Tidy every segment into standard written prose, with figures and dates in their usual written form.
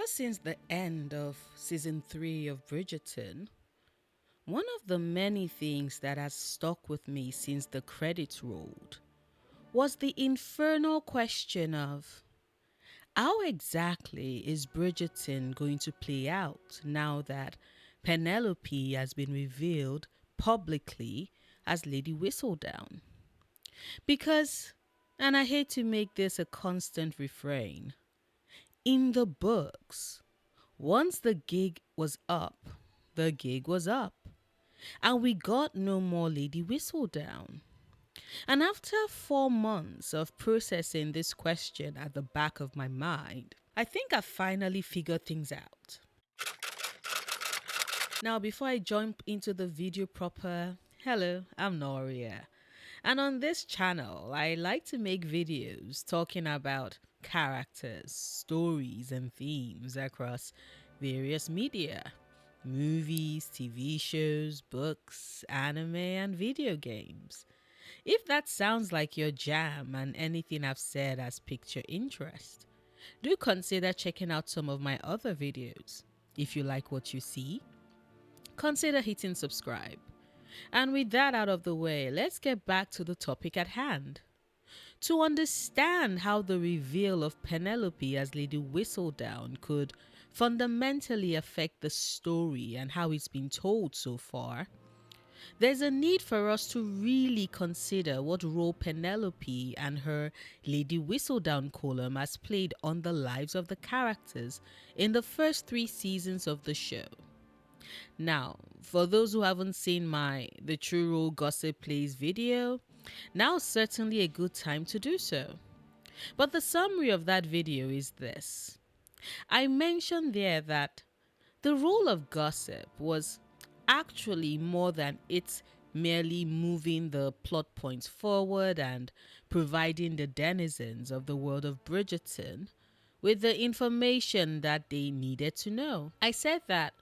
Ever since the end of season 3 of Bridgerton, one of the many things that has stuck with me since the credits rolled was the infernal question of how exactly is Bridgerton going to play out now that Penelope has been revealed publicly as Lady Whistledown? Because, and I hate to make this a constant refrain, in the books, once the gig was up, the gig was up. And we got no more Lady Whistledown. And after 4 months of processing this question at the back of my mind, I think I finally figured things out. Now, before I jump into the video proper, hello, I'm Noria. And on this channel, I like to make videos talking about characters, stories, and themes across various media: movies, TV shows, books, anime, and video games. If that sounds like your jam and anything I've said has piqued your interest, do consider checking out some of my other videos. If you like what you see, consider hitting subscribe. And with that out of the way, let's get back to the topic at hand. To understand how the reveal of Penelope as Lady Whistledown could fundamentally affect the story and how it's been told so far, there's a need for us to really consider what role Penelope and her Lady Whistledown column has played on the lives of the characters in the first 3 seasons of the show. Now, for those who haven't seen my The True Role Gossip Plays video, now's certainly a good time to do so. But the summary of that video is this. I mentioned there that the role of gossip was actually more than it's merely moving the plot points forward and providing the denizens of the world of Bridgerton with the information that they needed to know. I said that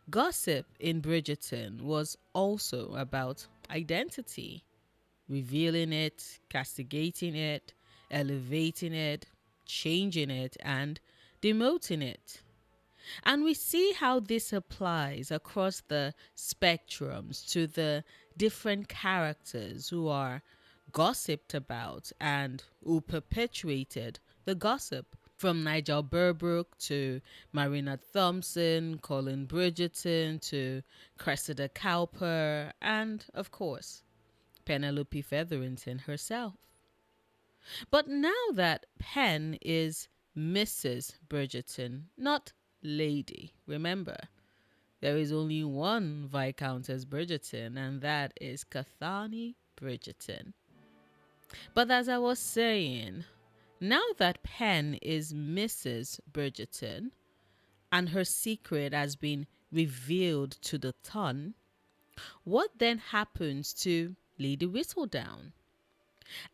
gossip in Bridgerton was also about identity, revealing it, castigating it, elevating it, changing it, and demoting it. And we see how this applies across the spectrums to the different characters who are gossiped about and who perpetuated the gossip. From Nigel Burbrook to Marina Thompson, Colin Bridgerton to Cressida Cowper, and, of course, Penelope Featherington herself. But now that Pen is Mrs. Bridgerton, not Lady, remember, there is only one Viscountess Bridgerton, and that is Cathani Bridgerton. But as I was saying, now that Pen is Mrs. Bridgerton and her secret has been revealed to the ton, what then happens to Lady Whistledown?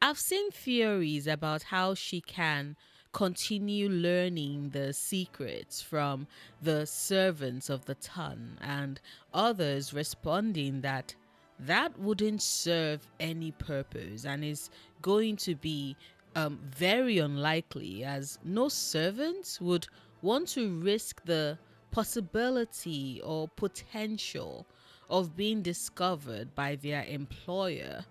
I've seen theories about how she can continue learning the secrets from the servants of the ton, and others responding that that wouldn't serve any purpose and is going to be very unlikely, as no servants would want to risk the possibility or potential of being discovered by their employer,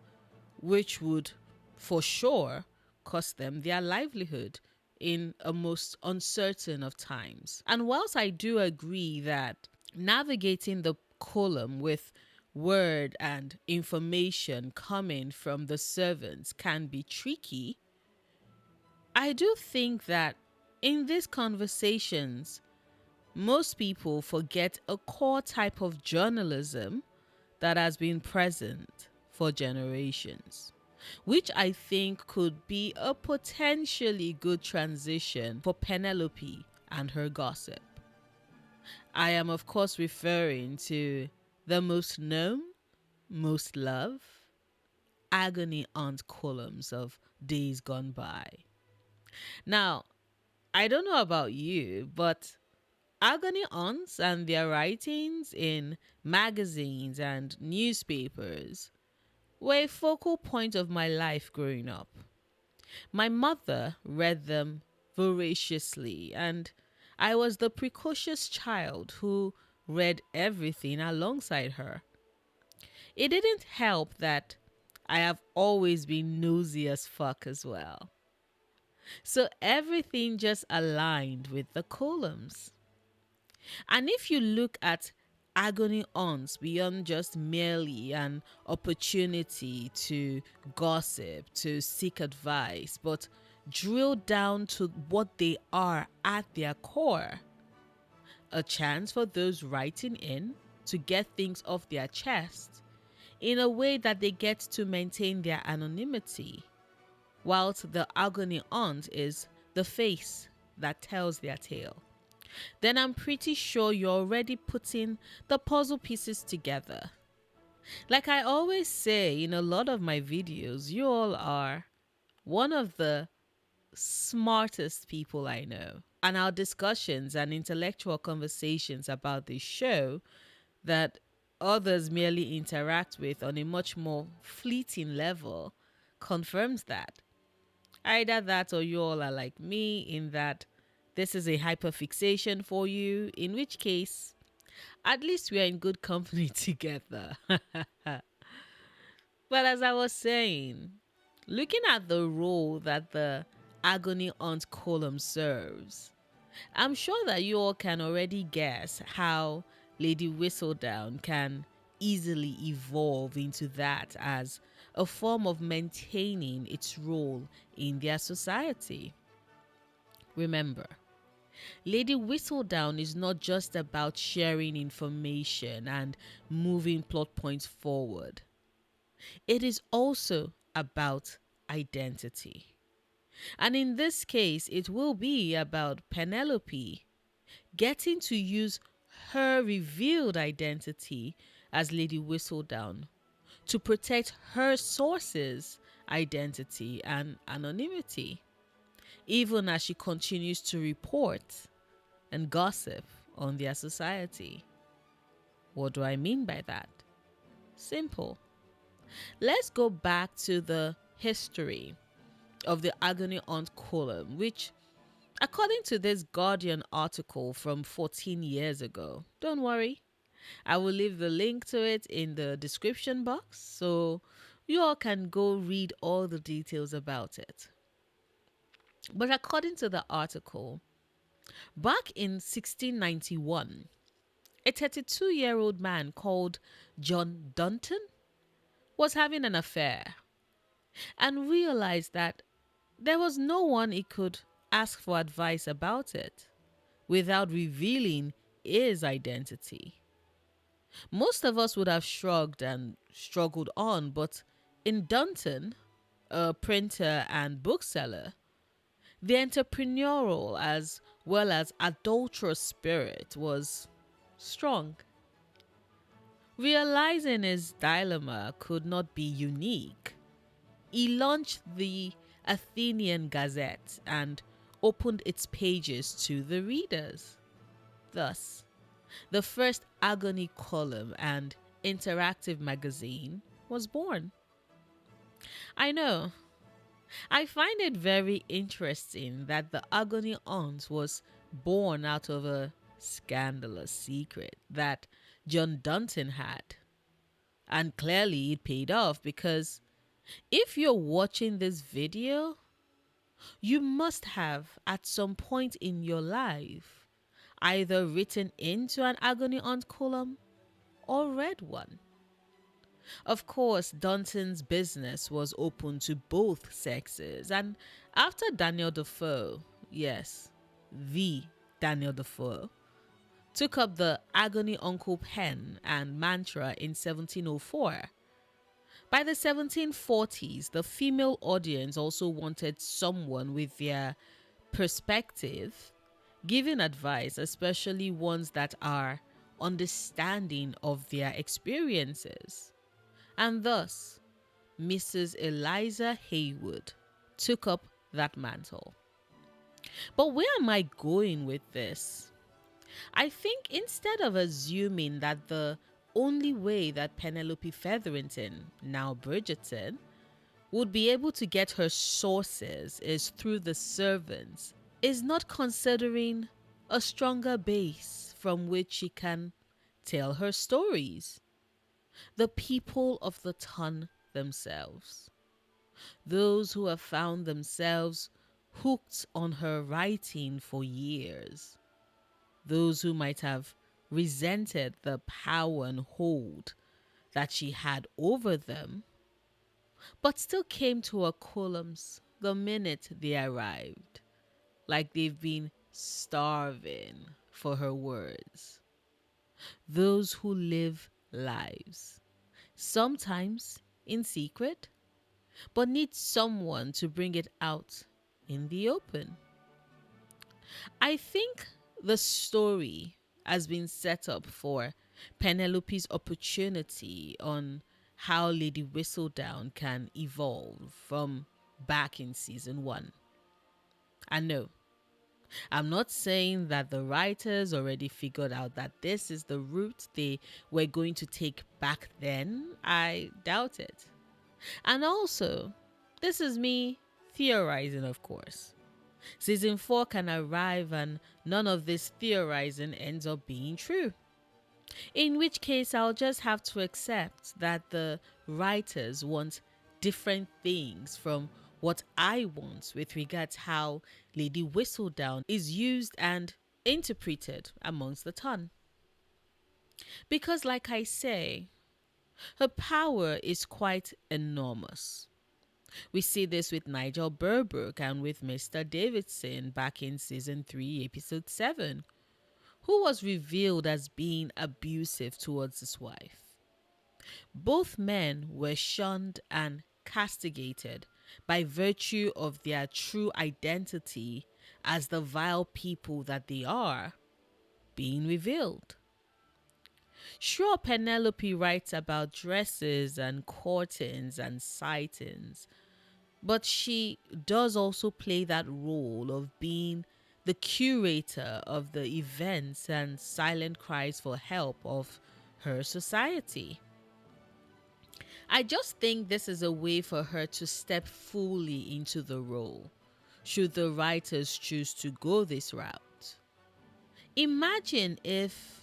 which would for sure cost them their livelihood in a most uncertain of times. And whilst I do agree that navigating the column with word and information coming from the servants can be tricky, I do think that in these conversations, most people forget a core type of journalism that has been present for generations, which I think could be a potentially good transition for Penelope and her gossip. I am, of course, referring to the most known, most loved, agony aunt columns of days gone by. Now, I don't know about you, but agony aunts and their writings in magazines and newspapers were a focal point of my life growing up. My mother read them voraciously, and I was the precocious child who read everything alongside her. It didn't help that I have always been nosy as fuck as well. So everything just aligned with the columns. And if you look at agony aunts beyond just merely an opportunity to gossip, to seek advice, but drill down to what they are at their core, a chance for those writing in to get things off their chest in a way that they get to maintain their anonymity, whilst the agony aunt is the face that tells their tale, then I'm pretty sure you're already putting the puzzle pieces together. Like I always say in a lot of my videos, you all are one of the smartest people I know. And our discussions and intellectual conversations about this show that others merely interact with on a much more fleeting level confirms that. Either that or you all are like me in that this is a hyperfixation for you, in which case, at least we are in good company together. But as I was saying, looking at the role that the agony aunt column serves, I'm sure that you all can already guess how Lady Whistledown can easily evolve into that as a form of maintaining its role in their society. Remember, Lady Whistledown is not just about sharing information and moving plot points forward. It is also about identity. And in this case, it will be about Penelope getting to use her revealed identity as Lady Whistledown to protect her source's identity and anonymity, even as she continues to report and gossip on their society. What do I mean by that? Simple. Let's go back to the history of the agony aunt column, which, according to this Guardian article from 14 years ago, don't worry, I will leave the link to it in the description box so you all can go read all the details about it. But according to the article, back in 1691, a 32-year-old man called John Dunton was having an affair and realized that there was no one he could ask for advice about it without revealing his identity. Most of us would have shrugged and struggled on, but in Dunton, a printer and bookseller, the entrepreneurial as well as adulterous spirit was strong. Realizing his dilemma could not be unique, he launched the Athenian Gazette and opened its pages to the readers. Thus, the first agony column and interactive magazine was born. I know. I find it very interesting that the agony aunt was born out of a scandalous secret that John Dunton had. And clearly it paid off because if you're watching this video, you must have at some point in your life either written into an agony aunt column or read one. Of course, Dunton's business was open to both sexes, and after Daniel Defoe, yes, the Daniel Defoe, took up the agony uncle pen and mantra in 1704, by the 1740s, the female audience also wanted someone with their perspective, giving advice, especially ones that are understanding of their experiences. And thus, Mrs. Eliza Haywood took up that mantle. But where am I going with this? I think instead of assuming that the only way that Penelope Featherington, now Bridgerton, would be able to get her sources is through the servants, is not considering a stronger base from which she can tell her stories. The people of the ton themselves, those who have found themselves hooked on her writing for years, those who might have resented the power and hold that she had over them, but still came to her columns the minute they arrived, like they've been starving for her words. Those who live lives, sometimes in secret, but need someone to bring it out in the open. I think the story has been set up for Penelope's opportunity on how Lady Whistledown can evolve from back in season one. I know, I'm not saying that the writers already figured out that this is the route they were going to take back then. I doubt it. And also, this is me theorizing, of course. Season 4 can arrive and none of this theorizing ends up being true. In which case, I'll just have to accept that the writers want different things from what I want with regards how Lady Whistledown is used and interpreted amongst the ton. Because, like I say, her power is quite enormous. We see this with Nigel Burberg and with Mr. Davidson back in season 3, episode 7, who was revealed as being abusive towards his wife. Both men were shunned and castigated by virtue of their true identity as the vile people that they are being revealed. Sure, Penelope writes about dresses and courtings and sightings, but she does also play that role of being the curator of the events and silent cries for help of her society. I just think this is a way for her to step fully into the role, should the writers choose to go this route. Imagine if,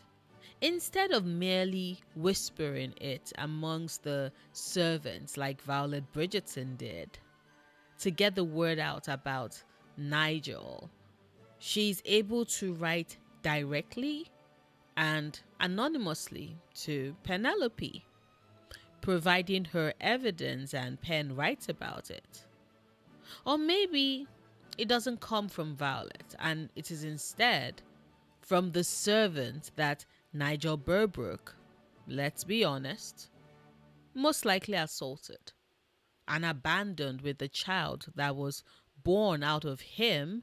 instead of merely whispering it amongst the servants like Violet Bridgerton did, to get the word out about Nigel, she's able to write directly and anonymously to Penelope, providing her evidence and Pen writes about it. Or maybe it doesn't come from Violet and it is instead from the servant that Nigel Burbrooke, let's be honest, most likely assaulted and abandoned with the child that was born out of him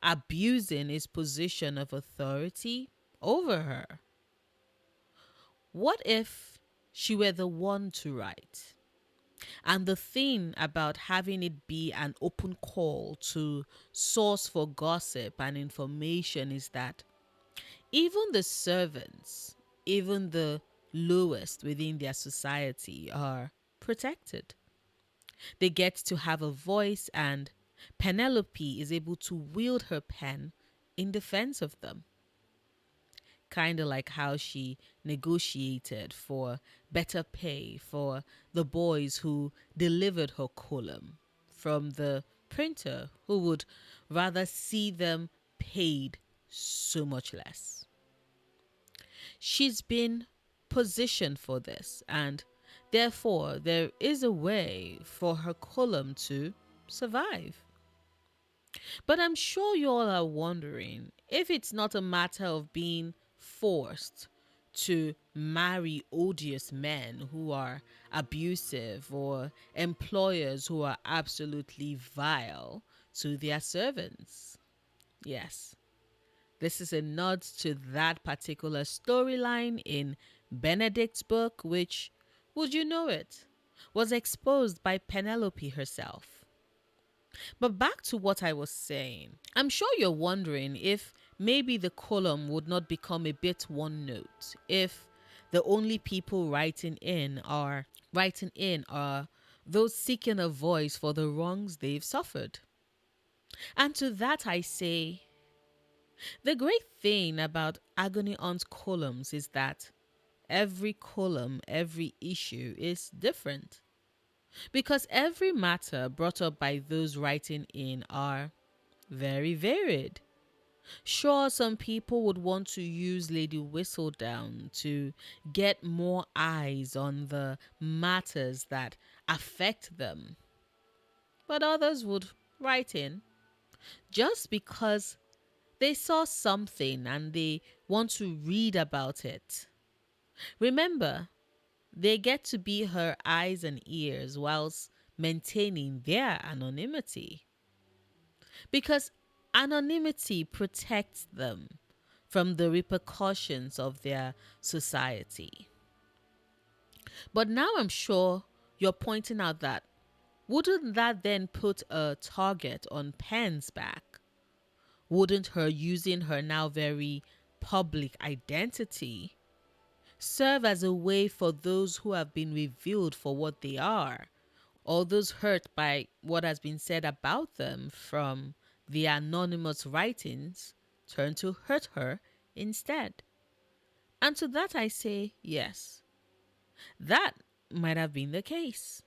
abusing his position of authority over her. What if she were the one to write? And the thing about having it be an open call to source for gossip and information is that even the servants, even the lowest within their society, are protected. They get to have a voice, and Penelope is able to wield her pen in defense of them. Kind of like how she negotiated for better pay for the boys who delivered her column from the printer who would rather see them paid so much less. She's been positioned for this, and therefore there is a way for her column to survive. But I'm sure you all are wondering if it's not a matter of being forced to marry odious men who are abusive or employers who are absolutely vile to their servants. Yes, this is a nod to that particular storyline in Benedict's book, which, would you know it, was exposed by Penelope herself. But back to what I was saying. I'm sure you're wondering if maybe the column would not become a bit one note if the only people writing in are those seeking a voice for the wrongs they've suffered. And to that I say, The great thing about Agony Aunt's columns is that every column, every issue is different. Because every matter brought up by those writing in are very varied. Sure, some people would want to use Lady Whistledown to get more eyes on the matters that affect them, but others would write in just because they saw something and they want to read about it. Remember, they get to be her eyes and ears whilst maintaining their anonymity. Because anonymity protects them from the repercussions of their society. But now I'm sure you're pointing out that wouldn't that then put a target on Pen's back? Wouldn't her using her now very public identity serve as a way for those who have been revealed for what they are, or those hurt by what has been said about them from the anonymous writings, turn to hurt her instead? And to that I say yes. That might have been the case,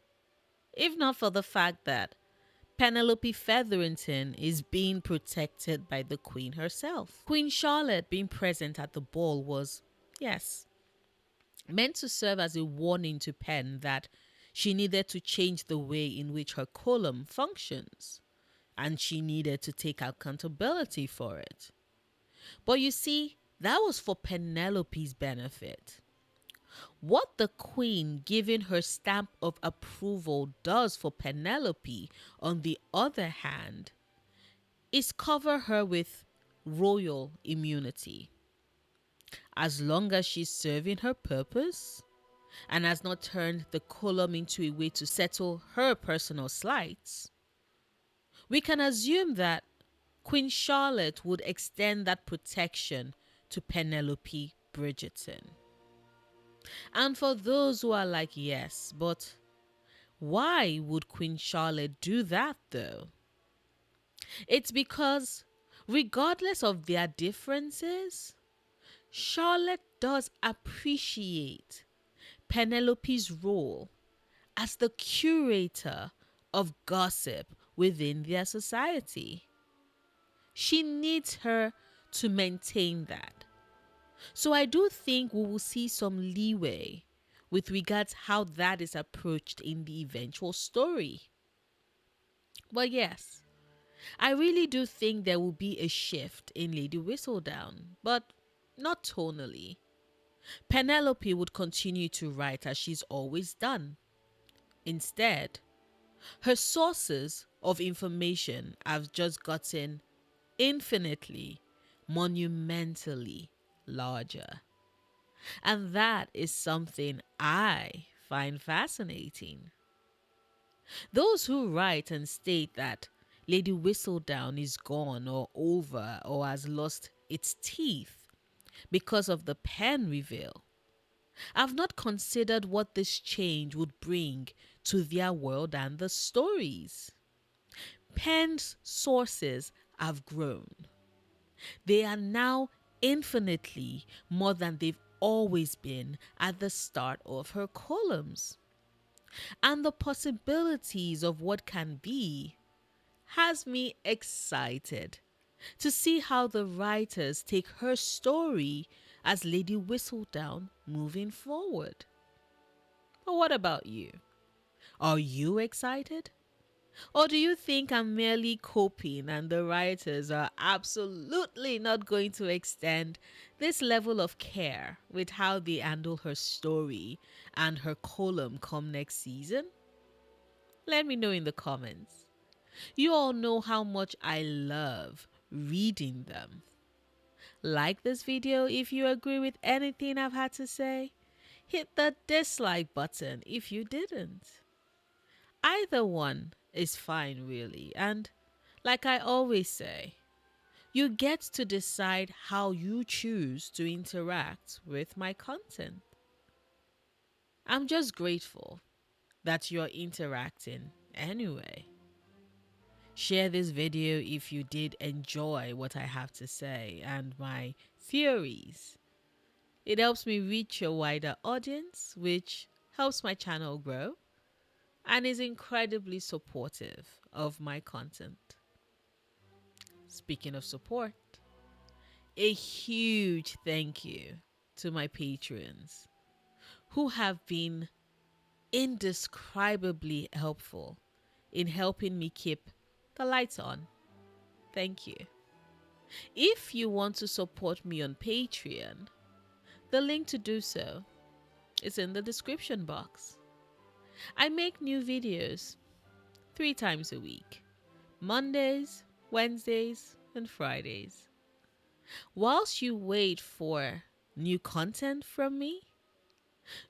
if not for the fact that Penelope Featherington is being protected by the Queen herself. Queen Charlotte being present at the ball was, yes, meant to serve as a warning to Pen that she needed to change the way in which her column functions, and she needed to take accountability for it. But you see, that was for Penelope's benefit. What the Queen giving her stamp of approval does for Penelope, on the other hand, is cover her with royal immunity. As long as she's serving her purpose and has not turned the column into a way to settle her personal slights, we can assume that Queen Charlotte would extend that protection to Penelope Bridgerton. And for those who are like, yes, but why would Queen Charlotte do that though? It's because, regardless of their differences, Charlotte does appreciate Penelope's role as the curator of gossip within their society. She needs her to maintain that. So I do think we will see some leeway with regards how that is approached in the eventual story. But yes, I really do think there will be a shift in Lady Whistledown, but not tonally. Penelope would continue to write as she's always done. Instead, her sources of information have just gotten infinitely, monumentally larger. And that is something I find fascinating. Those who write and state that Lady Whistledown is gone or over or has lost its teeth because of the Pen reveal have not considered what this change would bring to their world and the stories. Pen's sources have grown. They are now infinitely more than they've always been at the start of her columns. And the possibilities of what can be has me excited to see how the writers take her story as Lady Whistledown moving forward. But what about you? Are you excited? Or do you think I'm merely coping and the writers are absolutely not going to extend this level of care with how they handle her story and her column come next season? Let me know in the comments. You all know how much I love reading them. Like this video if you agree with anything I've had to say. Hit the dislike button if you didn't. Either one is fine, really. And like I always say, you get to decide how you choose to interact with my content. I'm just grateful that you're interacting anyway. Share this video if you did enjoy what I have to say and my theories. It helps me reach a wider audience, which helps my channel grow and is incredibly supportive of my content. Speaking of support, a huge thank you to my patrons who have been indescribably helpful in helping me keep the lights on. Thank you. If you want to support me on Patreon, the link to do so is in the description box. I make new videos 3 times a week: Mondays, Wednesdays, and Fridays. Whilst you wait for new content from me,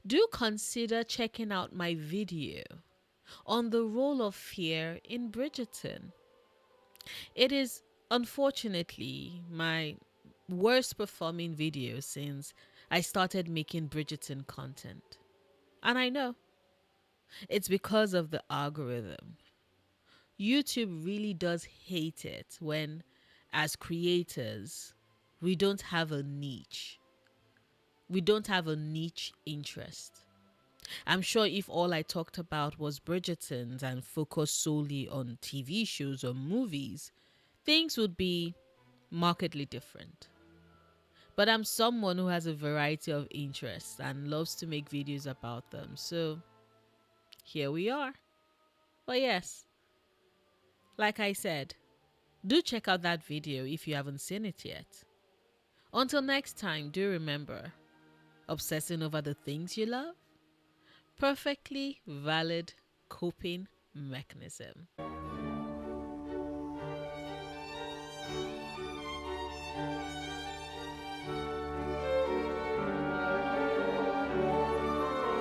do consider checking out my video on the role of fear in Bridgerton. It is unfortunately my worst performing video since I started making Bridgerton content. And I know it's because of the algorithm. YouTube really does hate it when, as creators, we don't have a niche. We don't have a niche interest. I'm sure if all I talked about was Bridgerton and focused solely on TV shows or movies, things would be markedly different. But I'm someone who has a variety of interests and loves to make videos about them. So here we are. But yes, like I said, do check out that video if you haven't seen it yet. Until next time, do remember, obsessing over the things you love, perfectly valid coping mechanism.